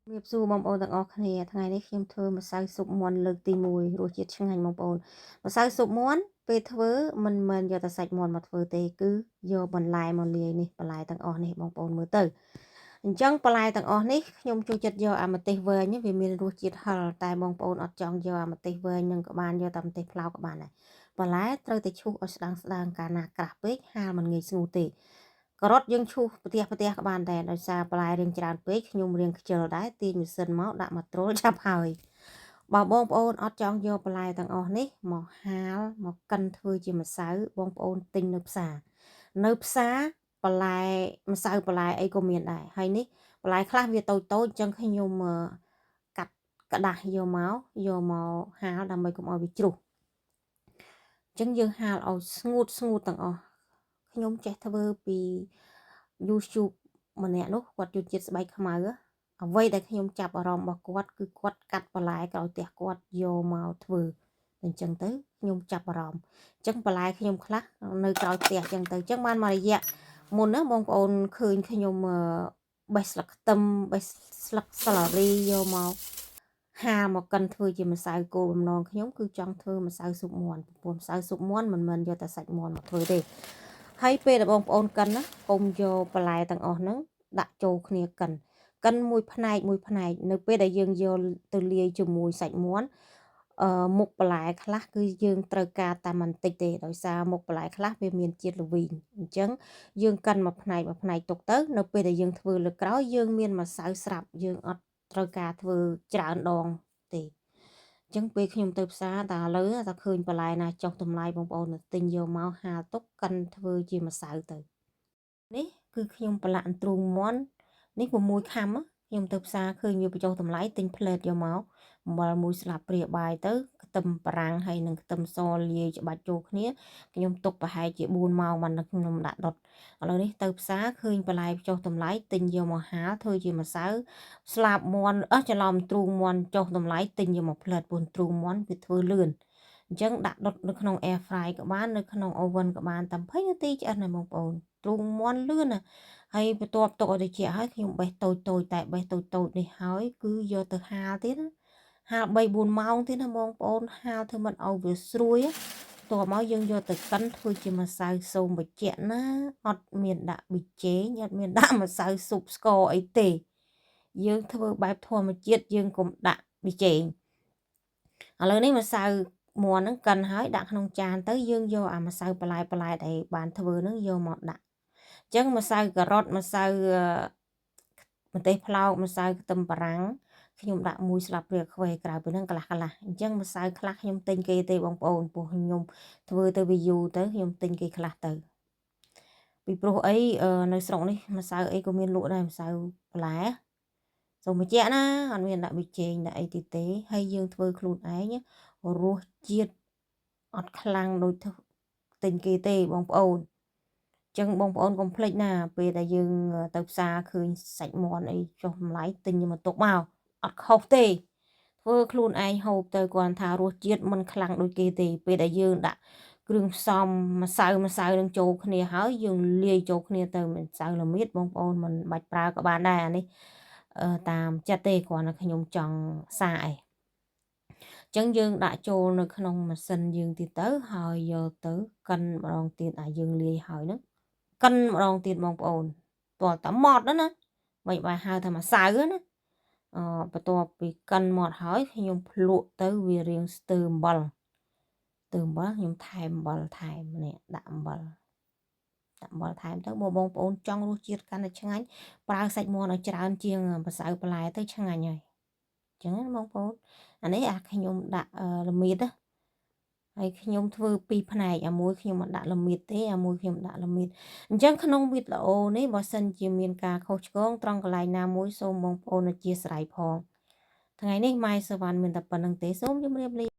Nghiệp dù mong ôn tặng ọc này ngày nay khiêm thơ mà sao sụp muôn lực tì mùi rồi chết chân hành mong ôn mà sao sụp muôn về thơ mình giờ ta sạch muôn mặt thơ tê cứ giờ bần lại mà lìa này bần lại tặng ọc này mong ôn mới từ chẳng bần lại tặng ọc này nhung cho chất giờ mà tê vơi nhé vì mình rồi chết hờ tại mong ôn ọt chọn giờ mà tê vơi nhưng các bạn giờ tầm tê phao các bạn này bần lại trời tê chu ở đang cả nà cả bếch ha mình nghỉ ngủ tê có rót dương chu bật các bạn đâyដោយសារបន្លែរៀងច្រើនពេកខ្ញុំរៀងខ្ជិលដែរទាញម៉ាស៊ីនមកដាក់មកត្រួលចាប់ហើយបើបងប្អូនអត់ចង់យកបន្លែទាំងអស់នេះមកហាលមកកិនធ្វើជាម្សៅបងប្អូនទិញនៅផ្សារបន្លែម្សៅបន្លែអីក៏មានដែរហើយនេះបន្លែខ្លះវាតូចអញ្ចឹងខ្ញុំកាត់ក្តាស់យកមកហាលដើម្បីកុំឲ្យវាជ្រុះអញ្ចឹងយើងហាលឲ្យស្ងួតទាំងអស់ខ្ញុំចេះធ្វើពី YouTube ម្នាក់នោះគាត់ជួយជាតិស្បែកខ្មៅអ្វីដែលខ្ញុំចាប់អារម្មណ៍របស់គាត់គឺគាត់កាត់បន្លែក្រោយផ្ទះគាត់យកមកធ្វើអញ្ចឹងទៅខ្ញុំចាប់អារម្មណ៍អញ្ចឹងបន្លែខ្ញុំខ្លះនៅក្រោយផ្ទះអញ្ចឹងទៅអញ្ចឹងបានមួយរយៈមុនណាបងប្អូនឃើញខ្ញុំបេះស្លឹកខ្ទឹមបេះស្លឹកសាឡារីយកមកហាមកកិនធ្វើជាម្សៅគោលបំណងខ្ញុំគឺចង់ធ្វើម្សៅស៊ុបមាន់ព្រោះម្សៅស៊ុបមាន់មិនមែនយកតែសាច់មាន់មកធ្វើទេហើយពេលដែលបងប្អូនកិនណាកុំយកបន្លែទាំងអស់ហ្នឹងដាក់ចូលគ្នាកិនមួយផ្នែកនៅពេលដែលយើងយកទៅលាយជាមួយសាច់មាន់មុខបន្លែខ្លះគឺយើងត្រូវការតែបន្តិចទេដោយសារមុខបន្លែខ្លះវាមានជាតិល្វីងអញ្ចឹងយើងកិនមួយផ្នែកទុកទៅនៅពេលដែលយើងធ្វើលើក្រោយយើងមានម្សៅស្រាប់យើងអត់ត្រូវការធ្វើច្រើនដងទេអញ្ចឹងពេលខ្ញុំទៅផ្សារតែឥឡូវតែឃើញបន្លែណាចុះតម្លៃបងប្អូនទិញយកមកហាលទុកកិនធ្វើជាម្សៅទៅនេះគឺខ្ញុំប្រឡាក់ទ្រូងមាន់នេះ6ខាំខ្ញុំទៅផ្សារឃើញវាបញ្ចុះតម្លៃទិញផ្លែតយកមកអំបិលមួយស្លាបព្រាបាយទៅខ្ទឹមបារាំងហើយនឹងខ្ទឹមសលាយច្បាច់ចូលគ្នាខ្ញុំទុកប្រហែលជា4ម៉ោងបានខ្ញុំដាក់ដុតឥឡូវនេះទៅផ្សារឃើញបន្លែចុះតម្លៃទិញយកមកហាលធ្វើជាម្សៅស្លាបមាន់ច្រឡំទ្រូងមាន់ចុះតម្លៃទិញយកមកផ្លែតពុនទ្រូងមាន់វាធ្វើលឿនអញ្ចឹងដាក់ដុតនៅក្នុង air fry ក៏បាននៅក្នុង oven ក៏បានតែ20នាទីឆ្អិនហើយបងប្អូនទ្រូងមាន់លឿនណាហើយបន្ទាប់ទុកឲ្យត្រជាក់ហើយខ្ញុំបេះតូចតែបេះតូចនេះហើយគឺយកទៅហាលទៀតណាហាល3-4ម៉ោងទៀតណាបងប្អូនហាលធ្វើមិនឲ្យវាស្រួយបន្ទាប់មកយើងយកទៅកិនធ្វើជាម្សៅសូមបញ្ជាក់ណាអត់មានដាក់ប៊ីចេងអត់មានដាក់ម្សៅស៊ុបស្ករអីទេយើងធ្វើបែបធម្មជាតិយើងកុំដាក់ប៊ីចេងឥឡូវនេះម្សៅមាន់ហ្នឹងកិនហើយដាក់ក្នុងចានទៅយើងយកអាម្សៅបន្លែដែលបានធ្វើហ្នឹងយកមកដាក់អញ្ចឹងម្សៅការ៉ុតម្សៅម្ទេសផ្លោកម្សៅខ្ទឹមបារាំងខ្ញុំដាក់1ស្លាបព្រាខ្វែក្រៅពីហ្នឹងកន្លះអញ្ចឹងម្សៅខ្លះខ្ញុំទិញគេទេបងប្អូនព្រោះខ្ញុំធ្វើទៅវាយូរទៅខ្ញុំទិញគេខ្លះទៅពីព្រោះអីនៅស្រុកនេះម្សៅអីក៏មានលក់ដែរម្សៅបន្លែសូមបញ្ជាក់ណាអត់មានដាក់ប៊ីចេងដាក់អីទេហើយយើងធ្វើខ្លួនឯងរសជាតិអត់ខ្លាំងដូចទិញគេទេបងប្អូនចឹងបងប្អូនកុំភ្លេចណាពេលដែលយើងទៅផ្សារឃើញសាច់មាន់អីចុះតម្លៃទិញមកទុកមកអត់ខុសទេធ្វើខ្លួនឯងហូបទៅគ្រាន់ថារសជាតិមិនខ្លាំងដូចគេទេពេលដែលយើងដាក់គ្រឿងផ្សំម្សៅនឹងចូលគ្នាហើយយើងលាយចូលគ្នាទៅម្សៅល្មៀតបងប្អូនមិនបាច់ប្រើក៏បានដែរអានេះតាមចិត្តទេគ្រាន់តែខ្ញុំចង់សារឯងចឹងយើងដាក់ចូលនៅក្នុងម៉ាស៊ីនយើងទៀតទៅហើយយកទៅកិនម្ដងទៀតយើងលាយហើយហ្នឹងកិនម្ដងទៀតបងប្អូនទាល់តែម៉ត់ណាមិនបាយហៅថាម្សៅណាបន្ទាប់ពីកិនម៉ត់ហើយខ្ញុំភ្លក់ទៅវារៀងស្ទើរអំបិលខ្ញុំថែមអំបិលថែមនេះដាក់អំបិលថែមទៅបងប្អូនចង់រសជាតិកាន់តែឆ្ងាញ់ប្រើសាច់មាន់ឲ្យច្រើនជាងម្សៅបន្លែទៅឆ្ងាញ់ហើយអញ្ចឹងបងប្អូនអានេះខ្ញុំដាក់ល្មៀតហើយខ្ញុំធ្វើ2ផ្នែកមួយខ្ញុំមិនដាក់ល្មៀតទេមួយខ្ញុំដាក់ល្មៀតអញ្ចឹងក្នុងវីដេអូនេះបើសិនជាមានការខុសឆ្គងត្រង់កន្លែងណាមួយសូមបងប្អូនអធិស្ឋានផងថ្ងៃនេះម៉ែសវណ្ណមានតែប៉ុណ្្នឹងទេសូមជម្រាបលា